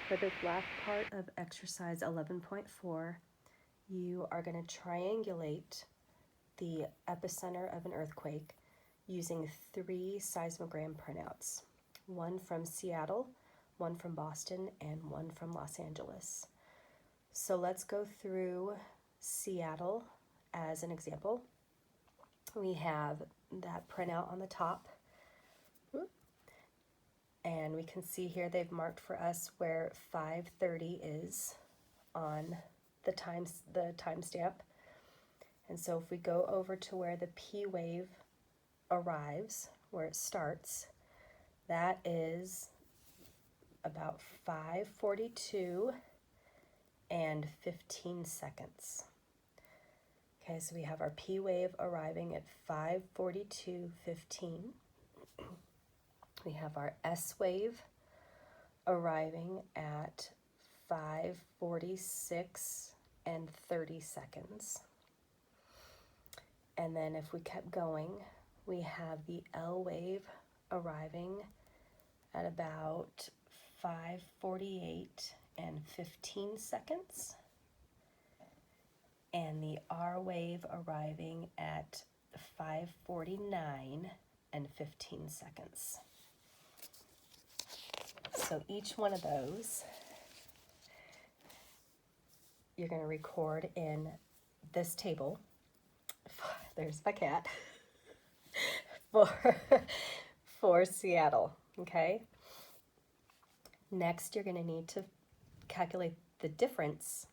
For this last part of exercise 11.4, you are going to triangulate the epicenter of an earthquake using 3 seismogram printouts, one from Seattle, one from Boston, and one from Los Angeles. So let's go through Seattle as an example. We have that printout on the top, and we can see here they've marked for us where 5:30 is on the timestamp. And so if we go over to where the P wave arrives, where it starts, that is about 5:42 and 15 seconds. Okay, so we have our P wave arriving at 5:42:15. We have our S wave arriving at 5:46 and 30 seconds. And then if we kept going, we have the L wave arriving at about 5:48 and 15 seconds. And the R wave arriving at 5:49 and 15 seconds. So each one of those, you're going to record in this table. There's my cat. for Seattle, okay? Next, you're going to need to calculate the difference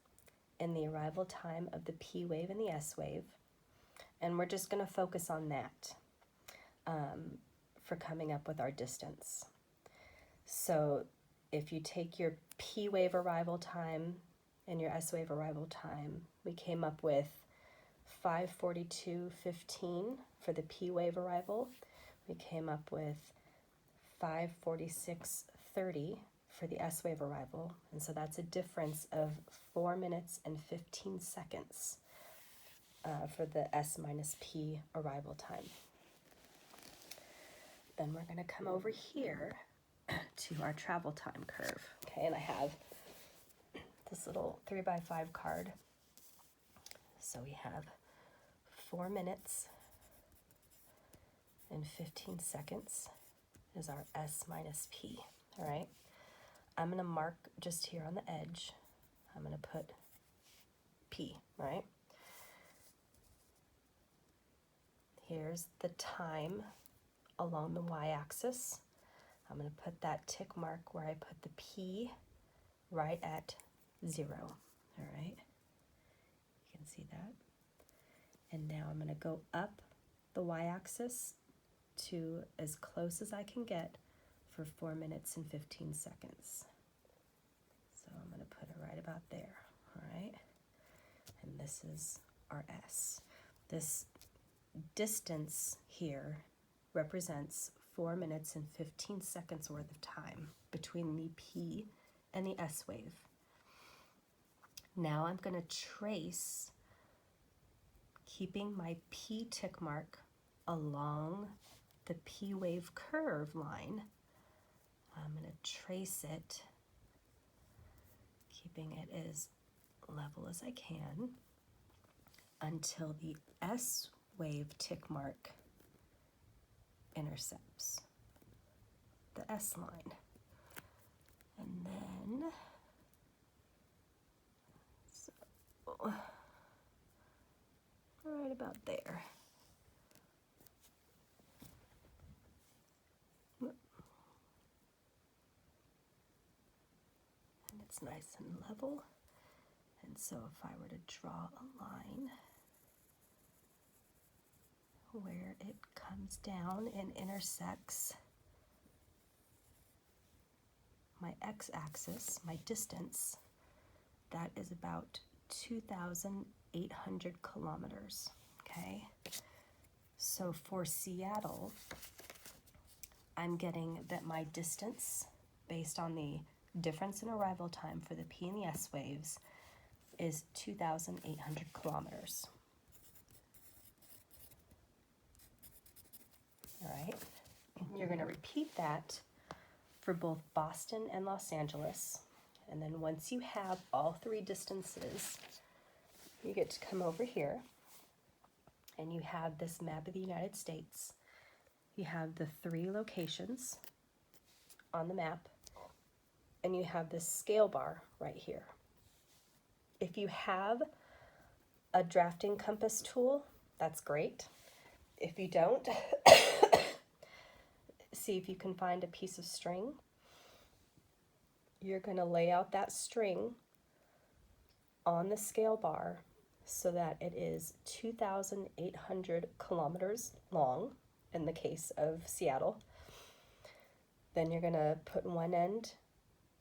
in the arrival time of the P wave and the S wave. And we're just going to focus on that for coming up with our distance. So if you take your P wave arrival time and your S wave arrival time, we came up with 5:42:15 for the P wave arrival. We came up with 5:46:30 for the S wave arrival. And so that's a difference of 4 minutes and 15 seconds for the S minus P arrival time. Then we're going to come over here to our travel time curve. Okay, and I have this little 3x5 card. So we have 4 minutes and 15 seconds is our S minus P, all right? I'm going to mark just here on the edge. I'm going to put P, right? Here's the time along the y-axis. I'm going to put that tick mark where I put the P right at 0, all right? You can see that. And now I'm going to go up the y-axis to as close as I can get for 4 minutes and 15 seconds. So I'm going to put it right about there, all right? And this is our S. This distance here represents 4 minutes and 15 seconds worth of time between the P and the S wave. Now I'm going to trace, keeping my P tick mark along the P wave curve line. I'm going to trace it, keeping it as level as I can, until the S wave tick mark intercepts the S line. And then, so, right about there. And it's nice and level. And so if I were to draw a line where it comes down and intersects my x-axis, my distance, that is about 2,800 kilometers, okay? So for Seattle, I'm getting that my distance, based on the difference in arrival time for the P and the S waves, is 2,800 kilometers. All right, you're going to repeat that for both Boston and Los Angeles. And then once you have all three distances, you get to come over here and you have this map of the United States. You have the three locations on the map, and you have this scale bar right here. If you have a drafting compass tool, that's great. If you don't, see if you can find a piece of string. You're going to lay out that string on the scale bar so that it is 2,800 kilometers long in the case of Seattle. Then you're going to put one end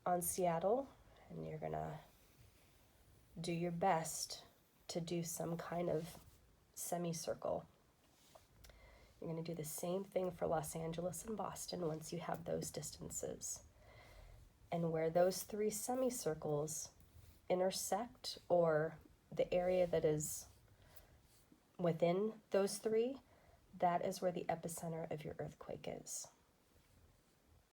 on Seattle, and you're going to do your best to do some kind of semicircle. You're going to do the same thing for Los Angeles and Boston once you have those distances. And where those three semicircles intersect, or the area that is within those three, that is where the epicenter of your earthquake is.